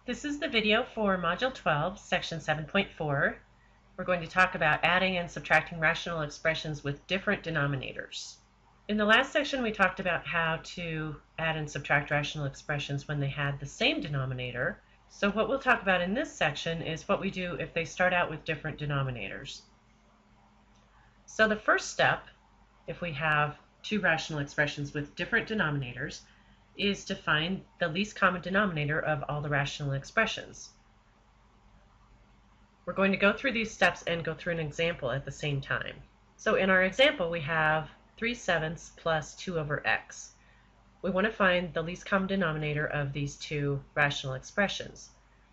This is the video for Module 12, Section 7.4. We're going to talk about adding and subtracting rational expressions with different denominators. In the last section, we talked about how to add and subtract rational expressions when they had the same denominator. So what we'll talk about in this section is what we do if they start out with different denominators. So the first step, if we have two rational expressions with different denominators, is to find the least common denominator of all the rational expressions. We're going to go through these steps and go through an example at the same time. So in our example, we have 3/7 plus 2 over x. We want to find the least common denominator of these two rational expressions.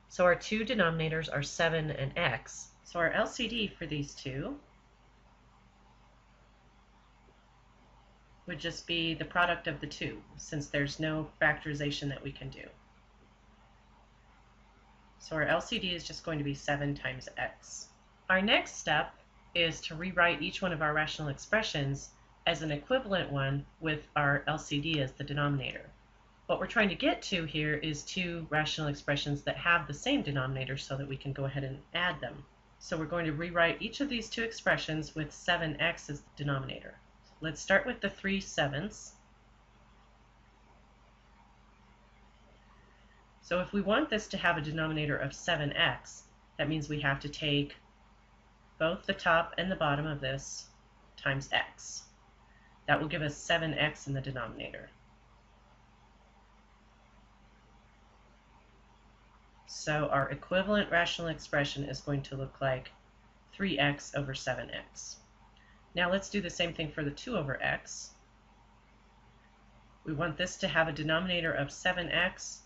So our two denominators are 7 and x. So our LCD for these two would just be the product of the two, since there's no factorization that we can do. So our LCD is just going to be 7 times x. Our next step is to rewrite each one of our rational expressions as an equivalent one with our LCD as the denominator. What we're trying to get to here is two rational expressions that have the same denominator so that we can go ahead and add them. So we're going to rewrite each of these two expressions with 7x as the denominator. Let's start with the 3/7. So if we want this to have a denominator of 7x, that means we have to take both the top and the bottom of this times x. That will give us 7x in the denominator. So our equivalent rational expression is going to look like 3x over 7x. Now let's do the same thing for the 2 over x. We want this to have a denominator of 7x,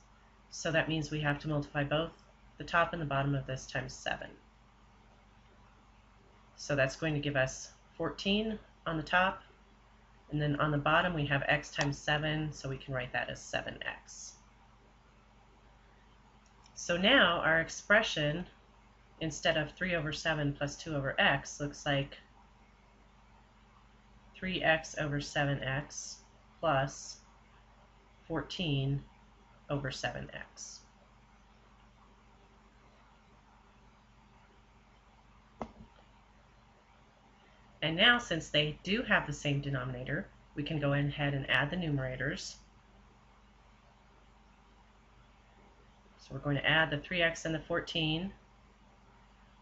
so that means we have to multiply both the top and the bottom of this times 7. So that's going to give us 14 on the top, and then on the bottom we have x times 7, so we can write that as 7x. So now our expression, instead of 3 over 7 plus 2 over x, looks like 3x over 7x plus 14 over 7x. And now, since they do have the same denominator, we can go ahead and add the numerators. So we're going to add the 3x and the 14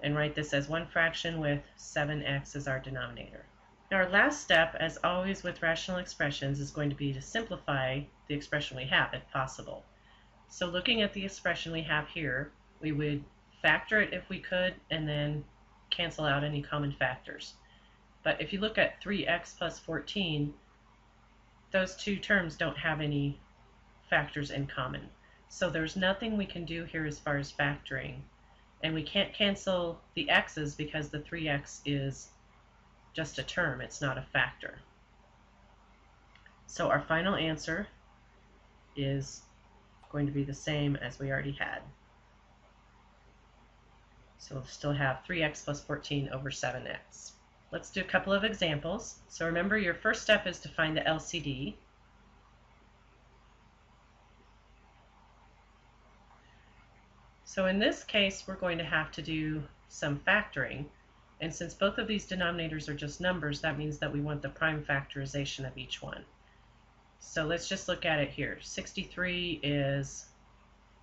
and write this as one fraction with 7x as our denominator. Now our last step, as always with rational expressions, is going to be to simplify the expression we have if possible. So looking at the expression we have here, we would factor it if we could and then cancel out any common factors. But if you look at 3x plus 14, those two terms don't have any factors in common. So there's nothing we can do here as far as factoring. And we can't cancel the x's because the 3x is just a term, it's not a factor. So our final answer is going to be the same as we already had. So we'll still have 3x plus 14 over 7x. Let's do a couple of examples. So remember, your first step is to find the LCD. So in this case, we're going to have to do some factoring. And since both of these denominators are just numbers, that means that we want the prime factorization of each one. So let's just look at it here. 63 is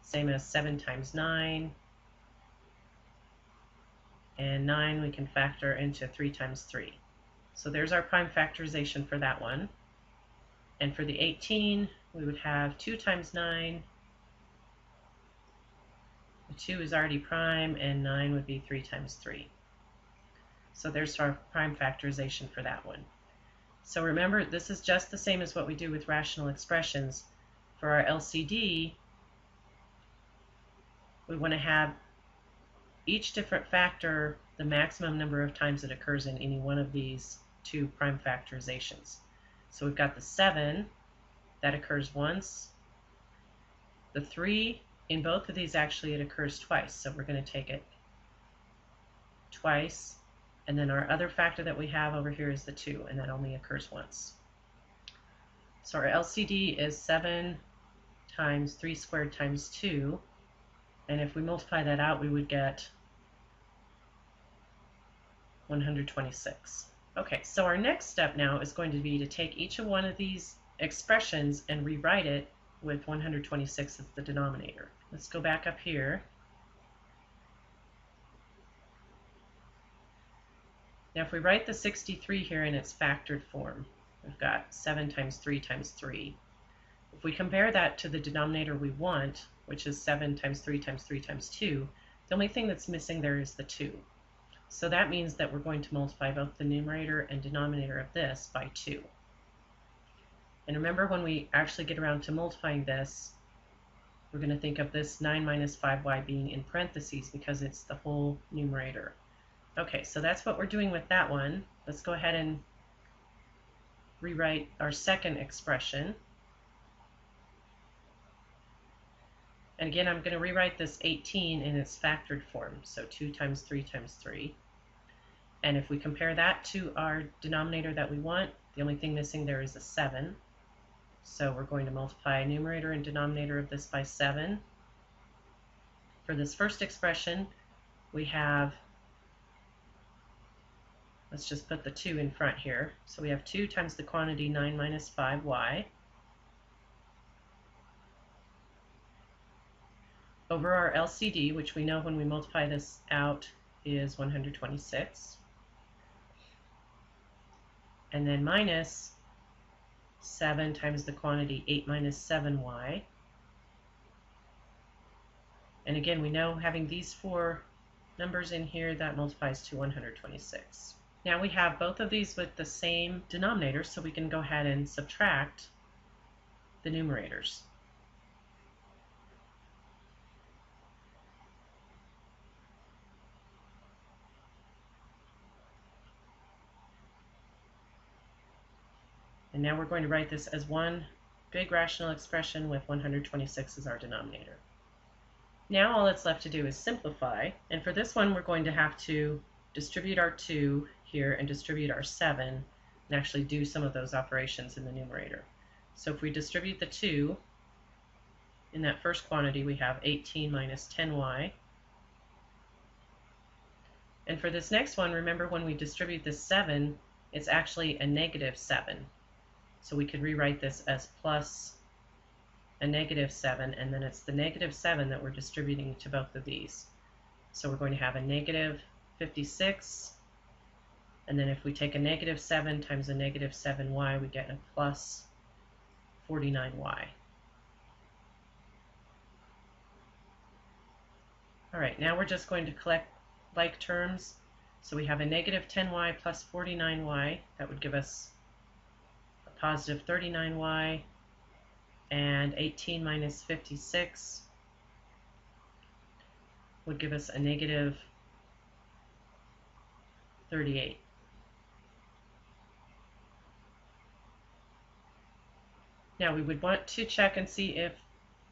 same as 7 times 9. And 9 we can factor into 3 times 3. So there's our prime factorization for that one. And for the 18, we would have 2 times 9. The 2 is already prime, and 9 would be 3 times 3. So there's our prime factorization for that one. So remember, this is just the same as what we do with rational expressions. For our LCD, we want to have each different factor the maximum number of times it occurs in any one of these two prime factorizations. So we've got the 7, that occurs once. The 3, in both of these actually it occurs twice, so we're going to take it twice. And then our other factor that we have over here is the 2, and that only occurs once. So our LCD is 7 times 3 squared times 2, And if we multiply that out, we would get 126. Okay, so our next step now is going to be to take each of one of these expressions and rewrite it with 126 as the denominator. Let's go back up here. Now if we write the 63 here in its factored form, we've got 7 times 3 times 3. If we compare that to the denominator we want, which is 7 times 3 times 3 times 2, the only thing that's missing there is the 2. So that means that we're going to multiply both the numerator and denominator of this by 2. And remember, when we actually get around to multiplying this, we're going to think of this 9 minus 5y being in parentheses because it's the whole numerator. Okay, so that's what we're doing with that one. Let's go ahead and rewrite our second expression. And again, I'm going to rewrite this 18 in its factored form, so 2 times 3 times 3. And if we compare that to our denominator that we want, the only thing missing there is a 7. So we're going to multiply numerator and denominator of this by 7. For this first expression, we have, let's just put the 2 in front here. So we have 2 times the quantity 9 minus 5y over our LCD, which we know when we multiply this out is 126. And then minus 7 times the quantity 8 minus 7y. And again, we know having these four numbers in here, that multiplies to 126. Now we have both of these with the same denominator, so we can go ahead and subtract the numerators. And now we're going to write this as one big rational expression with 126 as our denominator. Now all that's left to do is simplify, and for this one we're going to have to distribute our 2 here and distribute our 7 and actually do some of those operations in the numerator. So if we distribute the 2, in that first quantity we have 18 minus 10y. And for this next one, remember when we distribute this 7, it's actually a negative 7. So we could rewrite this as plus a negative 7, and then it's the negative 7 that we're distributing to both of these. So we're going to have a negative 56, and then if we take a negative 7 times a negative 7y, we get a plus 49y. Alright, now we're just going to collect like terms. So we have a negative 10y plus 49y, that would give us a positive 39y, and 18 minus 56 would give us a negative 38. Now we would want to check and see if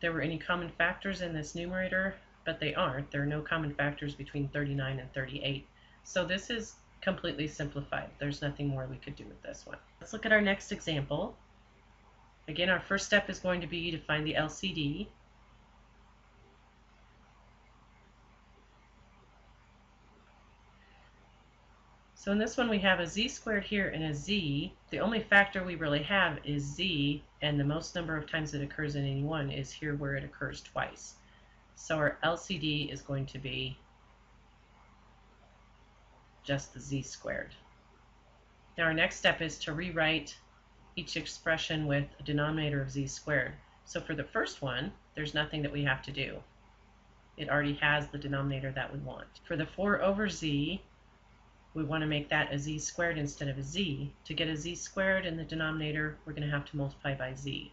there were any common factors in this numerator, but they aren't. There are no common factors between 39 and 38. So this is completely simplified. There's nothing more we could do with this one. Let's look at our next example. Again, our first step is going to be to find the LCD. So in this one we have a z squared here and a z. The only factor we really have is z, and the most number of times it occurs in any one is here where it occurs twice. So our LCD is going to be just the z squared. Now our next step is to rewrite each expression with a denominator of z squared. So for the first one, there's nothing that we have to do. It already has the denominator that we want. For the 4 over z, we want to make that a z squared instead of a z. To get a z squared in the denominator, we're going to have to multiply by z.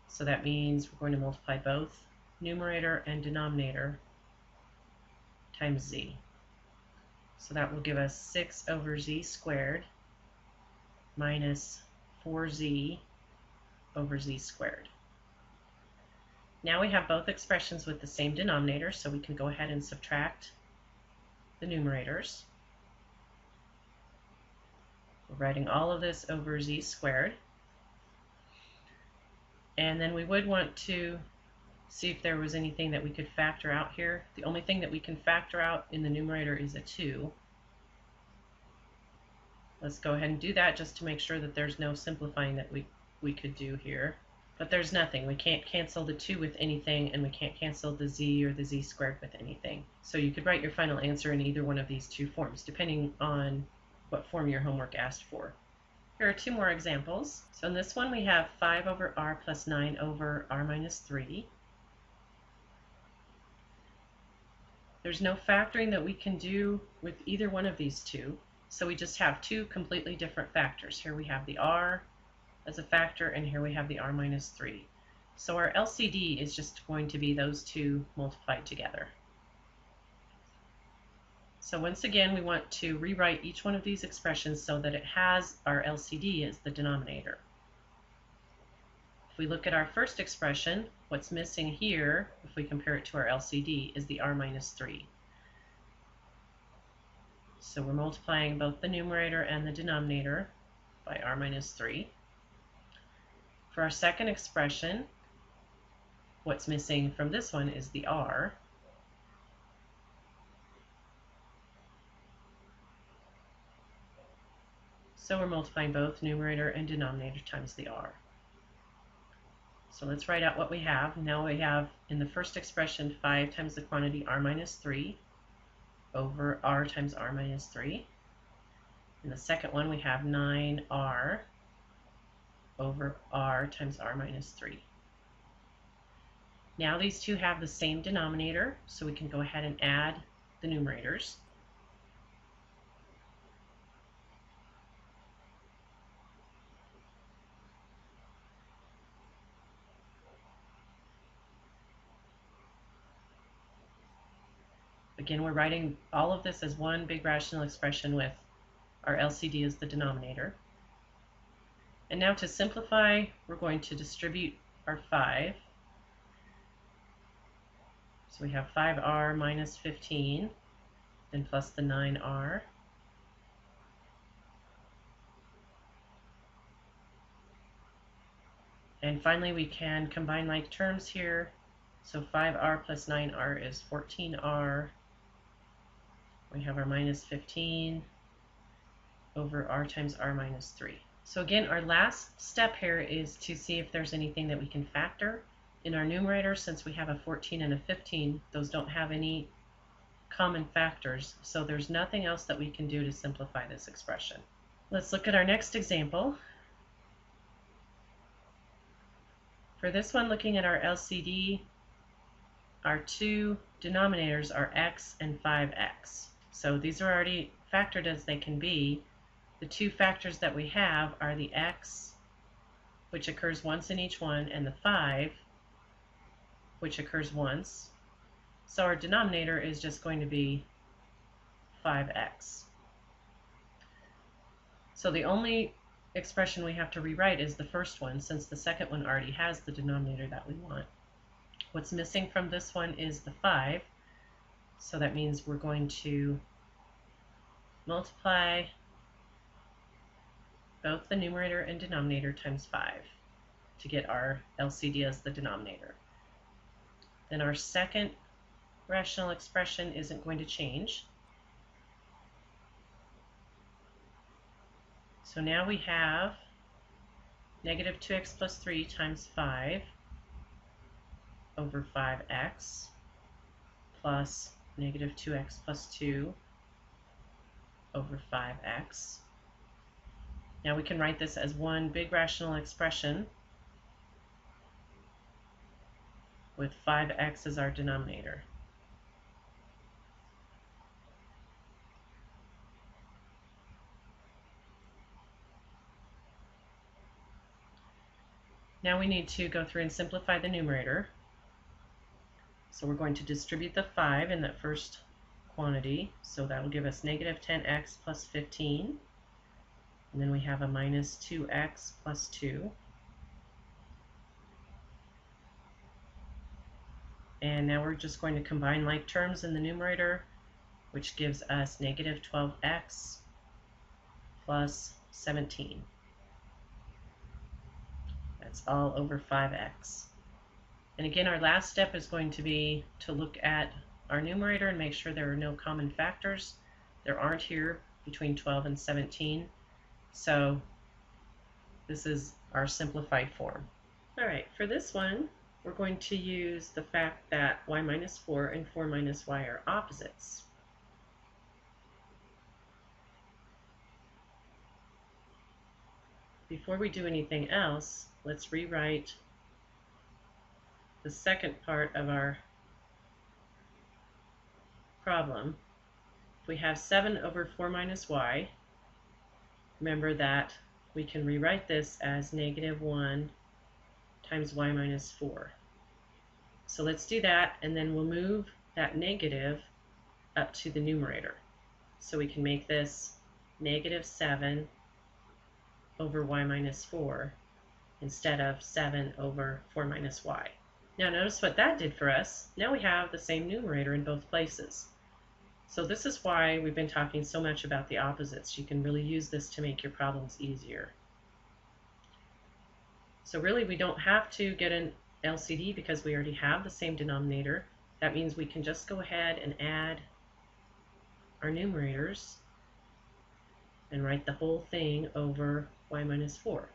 So that means we're going to multiply both numerator and denominator times z. So that will give us 6 over z squared minus 4z over z squared. Now we have both expressions with the same denominator, so we can go ahead and subtract the numerators. We're writing all of this over z squared. And then we would want to see if there was anything that we could factor out here. The only thing that we can factor out in the numerator is a 2. Let's go ahead and do that just to make sure that there's no simplifying that we could do here. But there's nothing. We can't cancel the 2 with anything, and we can't cancel the z or the z squared with anything. So you could write your final answer in either one of these two forms, depending on what form your homework asked for. Here are 2 more examples. So in this one we have 5 over r plus 9 over r minus 3. There's no factoring that we can do with either one of these two, so we just have 2 completely different factors. Here we have the r as a factor, and here we have the r minus 3. So our LCD is just going to be those 2 multiplied together. So once again, we want to rewrite each one of these expressions so that it has our LCD as the denominator. If we look at our first expression, what's missing here, if we compare it to our LCD, is the r minus 3. So we're multiplying both the numerator and the denominator by r minus 3. For our second expression, what's missing from this one is the r. So we're multiplying both numerator and denominator times the r. So let's write out what we have. Now we have in the first expression 5 times the quantity r minus 3 over r times r minus 3. In the second one we have 9r over r times r minus 3. Now these two have the same denominator, so we can go ahead and add the numerators. Again, we're writing all of this as one big rational expression with our LCD as the denominator. And now to simplify, we're going to distribute our 5. So we have 5r minus 15, then plus the 9r. And finally, we can combine like terms here. So 5r plus 9r is 14r. We have our minus 15 over r times r minus 3. So again, our last step here is to see if there's anything that we can factor. In our numerator, since we have a 14 and a 15, those don't have any common factors, so there's nothing else that we can do to simplify this expression. Let's look at our next example. For this one, looking at our LCD, our 2 denominators are x and 5x. So these are already factored as they can be. The 2 factors that we have are the x, which occurs once in each one, and the 5, which occurs once. So our denominator is just going to be 5x. So the only expression we have to rewrite is the first one, since the second one already has the denominator that we want. What's missing from this one is the 5, so that means we're going to multiply both the numerator and denominator times 5 to get our LCD as the denominator. Then our second rational expression isn't going to change. So now we have negative 2x plus 3 times 5 over 5x plus negative 2x plus 2 over 5x. Now we can write this as one big rational expression with 5x as our denominator. Now we need to go through and simplify the numerator. So we're going to distribute the 5 in that first quantity. So that will give us negative 10x plus 15. And then we have a minus 2x plus 2. And now we're just going to combine like terms in the numerator, which gives us negative 12x plus 17. That's all over 5x. And again, our last step is going to be to look at our numerator and make sure there are no common factors. There aren't here between 12 and 17. So this is our simplified form. All right, for this one, we're going to use the fact that y minus 4 and 4 minus y are opposites. Before we do anything else, let's rewrite the second part of our problem. If we have 7 over 4 minus y, remember that we can rewrite this as negative 1 times y minus 4. So let's do that, and then we'll move that negative up to the numerator. So we can make this negative 7 over y minus 4 instead of 7 over 4 minus y. Now notice what that did for us. Now we have the same numerator in both places. So this is why we've been talking so much about the opposites. You can really use this to make your problems easier. So really we don't have to get an LCD because we already have the same denominator. That means we can just go ahead and add our numerators and write the whole thing over y minus 4.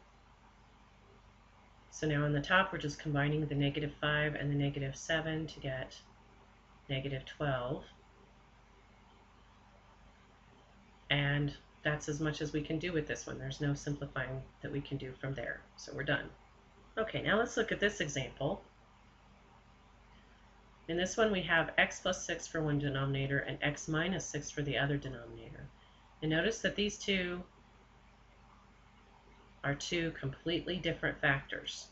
So now on the top we're just combining the negative 5 and the negative 7 to get negative 12. And that's as much as we can do with this one. There's no simplifying that we can do from there. So we're done. Okay, now let's look at this example. In this one we have x plus 6 for one denominator and x minus 6 for the other denominator. And notice that these two are two completely different factors.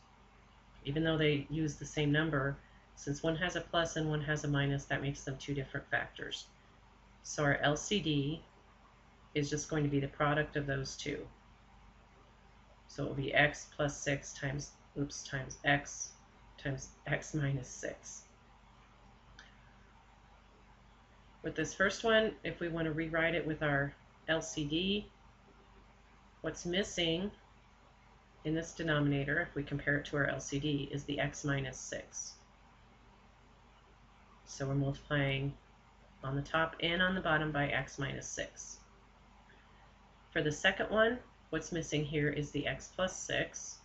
Even though they use the same number, since one has a plus and one has a minus, that makes them two different factors. So our LCD is just going to be the product of those two. So it will be x plus 6 times x minus 6. With this first one, if we want to rewrite it with our LCD, what's missing in this denominator, if we compare it to our LCD, is the x minus 6. So we're multiplying on the top and on the bottom by x minus 6. For the second one, what's missing here is the x plus 6.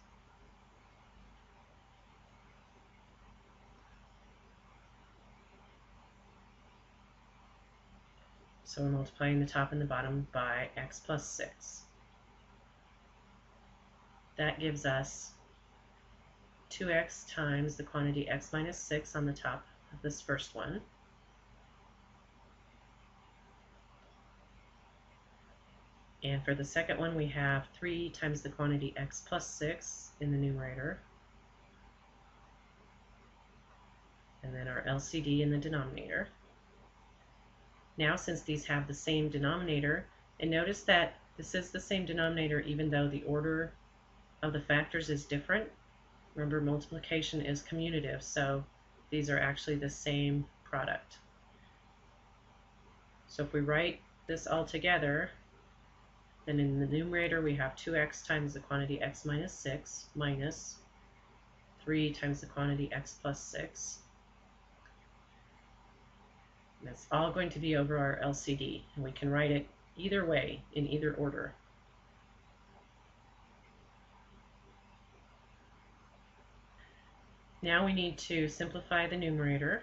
So we're multiplying the top and the bottom by x plus 6. That gives us 2x times the quantity x minus 6 on the top of this first one. And for the second one, we have 3 times the quantity x plus 6 in the numerator. And then our LCD in the denominator. Now, since these have the same denominator, and notice that this is the same denominator even though the order of the factors is different. Remember, multiplication is commutative, so these are actually the same product. So if we write this all together, then in the numerator we have 2x times the quantity x minus 6 minus 3 times the quantity x plus 6. And that's all going to be over our LCD, and we can write it either way, in either order. Now we need to simplify the numerator.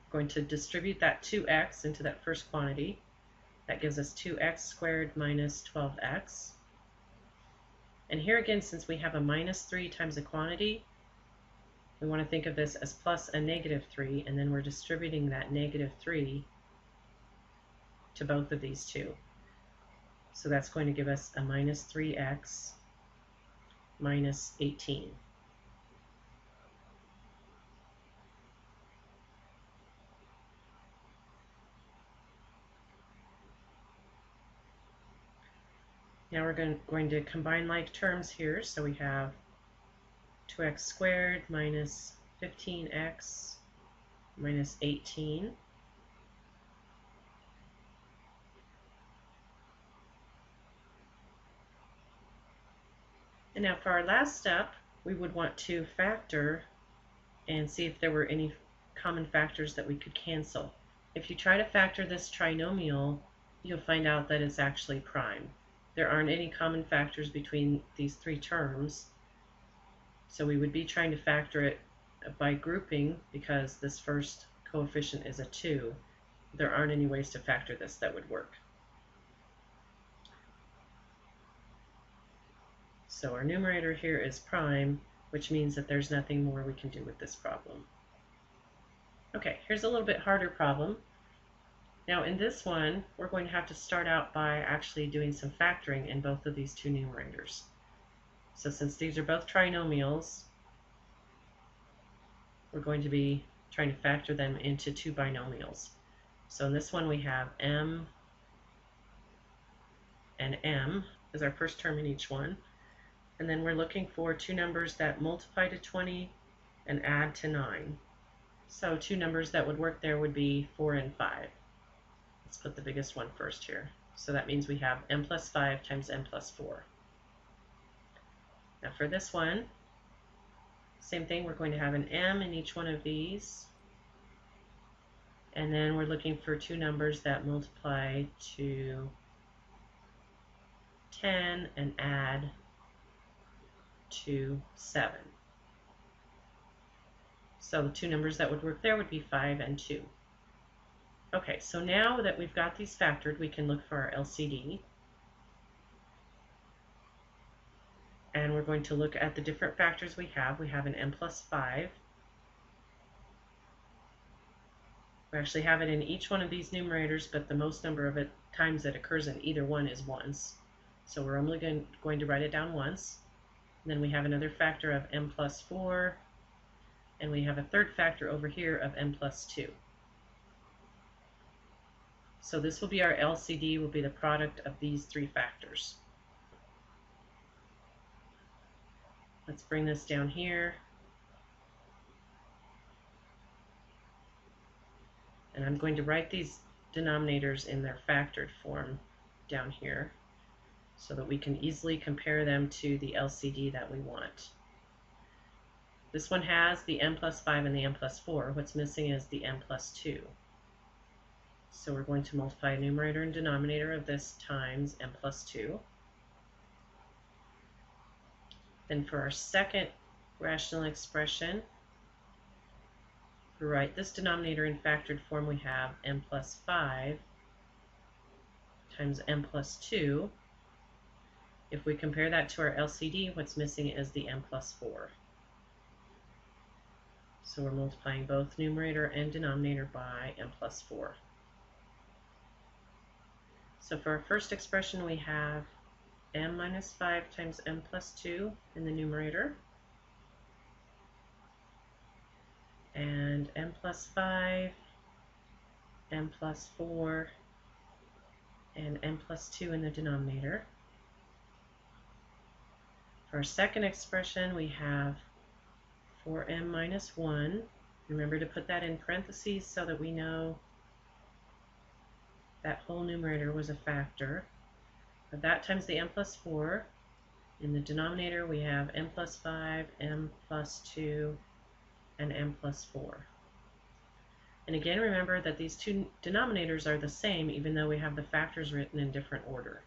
We're going to distribute that 2x into that first quantity. That gives us 2x squared minus 12x. And here again, since we have a minus 3 times a quantity, we want to think of this as plus a negative 3, and then we're distributing that negative 3 to both of these two. So that's going to give us a minus 3x minus 18. Now we're going to combine like terms here, so we have 2x squared minus 15x minus 18. And now for our last step, we would want to factor and see if there were any common factors that we could cancel. If you try to factor this trinomial, you'll find out that it's actually prime. There aren't any common factors between these three terms, so we would be trying to factor it by grouping because this first coefficient is a 2. There aren't any ways to factor this that would work. So our numerator here is prime, which means that there's nothing more we can do with this problem. Okay, here's a little bit harder problem. Now in this one, we're going to have to start out by actually doing some factoring in both of these two numerators. So since these are both trinomials, we're going to be trying to factor them into two binomials. So in this one we have m and m as our first term in each one. And then we're looking for two numbers that multiply to 20 and add to 9. So two numbers that would work there would be 4 and 5. Let's put the biggest one first here. So that means we have m plus 5 times m plus 4. Now for this one, same thing, we're going to have an m in each one of these. And then we're looking for two numbers that multiply to 10 and add to 7. So the two numbers that would work there would be 5 and 2. Okay, so now that we've got these factored, we can look for our LCD. And we're going to look at the different factors we have. We have an m plus 5. We actually have it in each one of these numerators, but the most number of times that occurs in either one is once. So we're only going to write it down once. And then we have another factor of m plus 4. And we have a third factor over here of m plus 2. So this will be our LCD, will be the product of these three factors. Let's bring this down here. And I'm going to write these denominators in their factored form down here so that we can easily compare them to the LCD that we want. This one has the m plus 5 and the m plus 4. What's missing is the m plus 2. So we're going to multiply numerator and denominator of this times m plus 2. Then for our second rational expression, to write this denominator in factored form, we have m plus 5 times m plus 2. If we compare that to our LCD, what's missing is the m plus 4. So we're multiplying both numerator and denominator by m plus 4. So for our first expression, we have m minus 5 times m plus 2 in the numerator, and m plus 5, m plus 4, and m plus 2 in the denominator. For our second expression, we have 4m minus 1. Remember to put that in parentheses so that we know that whole numerator was a factor. Of that times the m plus 4. In the denominator, we have m plus 5, m plus 2, and m plus 4. And again, remember that these two denominators are the same even though we have the factors written in different order.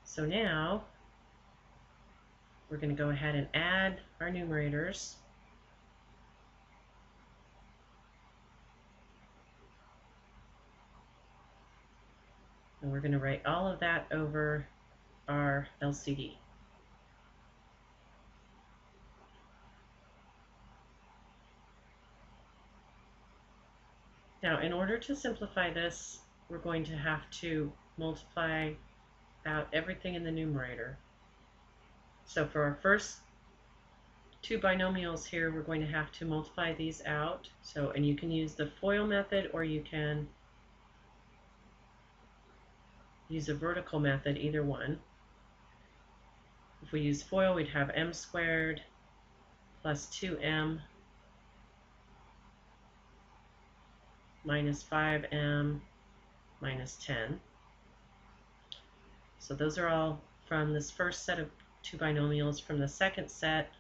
So now we're going to go ahead and add our numerators. And we're going to write all of that over our LCD. Now, in order to simplify this, we're going to have to multiply out everything in the numerator. So for our first two binomials here, we're going to have to multiply these out. And you can use the FOIL method, or you can use a vertical method, either one. If we use FOIL, we'd have m squared plus 2m minus 5m minus 10. So those are all from this first set of two binomials. From the second set,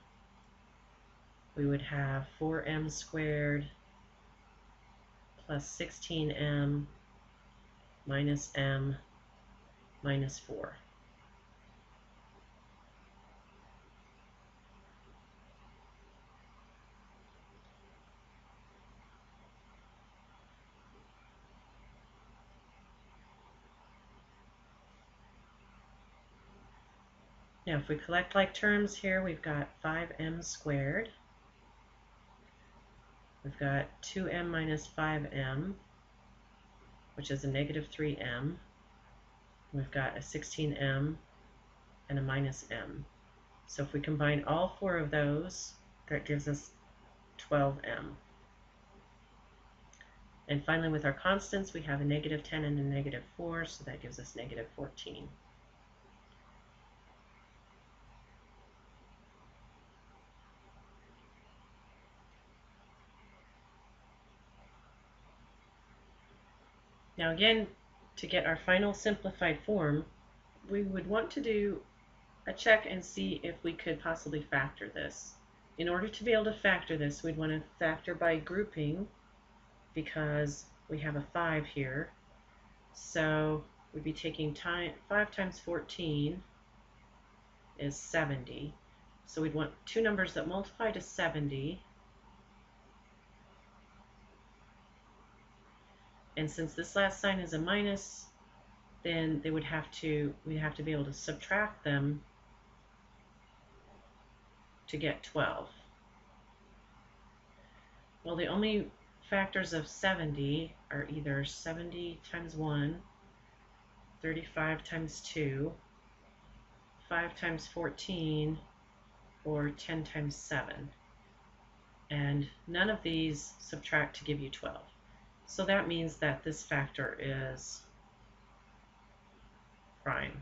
we would have 4m squared plus 16m minus m minus 4. Now if we collect like terms here, we've got 5m squared. We've got 2m minus 5m, which is a negative 3m. We've got a 16m and a minus m. So if we combine all four of those, that gives us 12m. And finally, with our constants, we have a negative 10 and a negative 4, so that gives us negative 14. Now again, to get our final simplified form, we would want to do a check and see if we could possibly factor this. In order to be able to factor this, we'd want to factor by grouping, because we have a 5 here. So we'd be taking 5 times 14 is 70. So we'd want two numbers that multiply to 70. And since this last sign is a minus, then we'd have to be able to subtract them to get 12. Well, the only factors of 70 are either 70 times 1, 35 times 2, 5 times 14, or 10 times 7. And none of these subtract to give you 12. So that means that this factor is prime.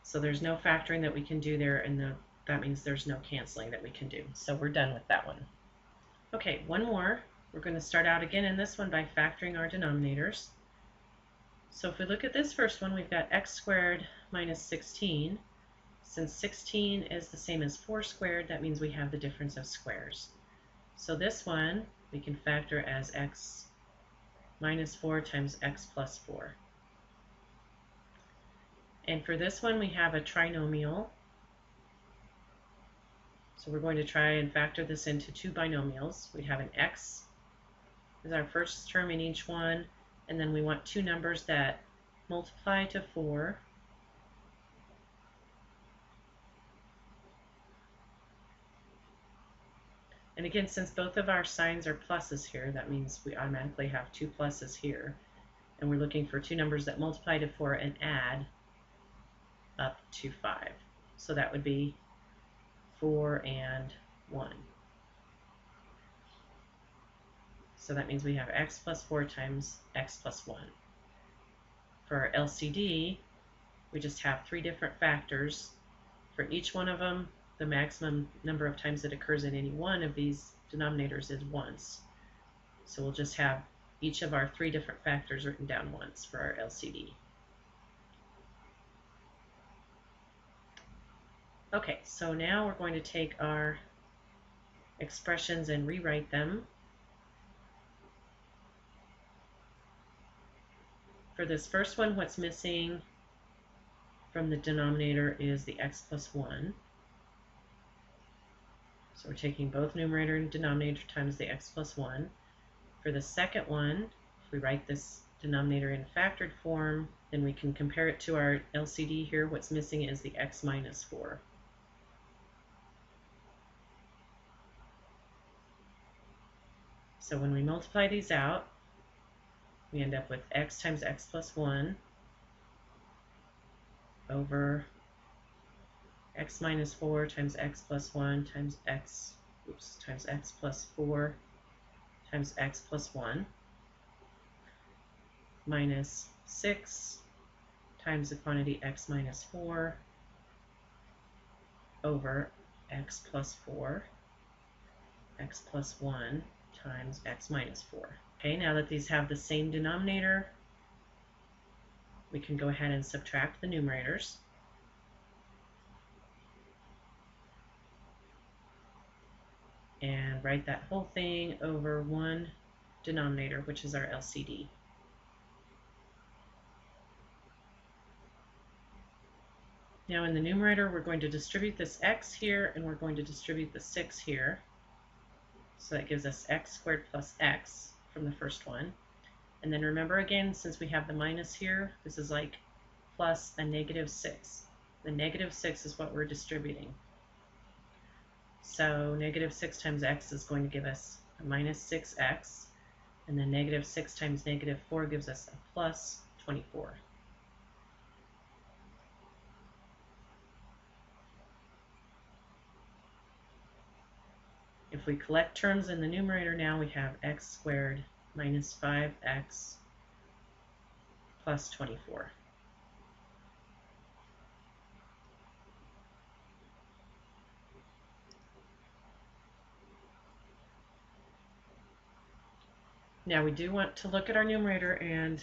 So there's no factoring that we can do there, and that means there's no canceling that we can do. So we're done with that one. Okay, one more. We're going to start out again in this one by factoring our denominators. So if we look at this first one, we've got x squared minus 16. Since 16 is the same as 4 squared, that means we have the difference of squares. So this one we can factor as x minus 4 times x plus 4. And for this one we have a trinomial. So we're going to try and factor this into two binomials. We have an x as our first term in each one, and then we want two numbers that multiply to 4. And again, since both of our signs are pluses here, that means we automatically have two pluses here. And we're looking for two numbers that multiply to 4 and add up to 5. So that would be 4 and 1. So that means we have x plus 4 times x plus 1. For our LCD, we just have three different factors. For each one of them, the maximum number of times it occurs in any one of these denominators is once. So we'll just have each of our three different factors written down once for our LCD. Okay, so now we're going to take our expressions and rewrite them. For this first one, what's missing from the denominator is the x plus 1. So we're taking both numerator and denominator times the x plus 1. For the second one, if we write this denominator in factored form, then we can compare it to our LCD here. What's missing is the x minus 4. So when we multiply these out, we end up with x times x plus 1 over x minus 4 times x plus 1 times x plus 4 times x plus 1 minus 6 times the quantity x minus 4 over x plus 4, x plus 1 times x minus 4. Okay, now that these have the same denominator, we can go ahead and subtract the numerators. and write that whole thing over one denominator, which is our LCD. Now in the numerator, we're going to distribute this x here, and we're going to distribute the 6 here. So that gives us x squared plus x from the first one. And then remember again, since we have the minus here, this is like plus a negative 6. The negative 6 is what we're distributing. So negative 6 times x is going to give us a minus 6x, and then negative 6 times negative 4 gives us a plus 24. If we collect terms in the numerator now, we have x squared minus 5x plus 24. Now we do want to look at our numerator and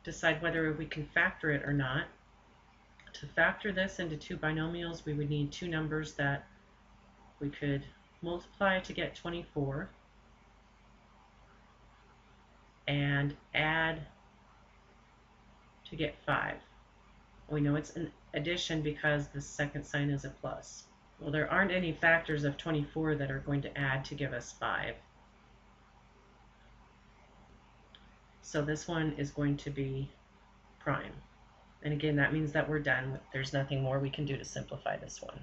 decide whether we can factor it or not. To factor this into two binomials, we would need two numbers that we could multiply to get 24 and add to get 5. We know it's an addition because the second sign is a plus. Well, there aren't any factors of 24 that are going to add to give us 5. So this one is going to be prime. And again, that means that we're done. There's nothing more we can do to simplify this one.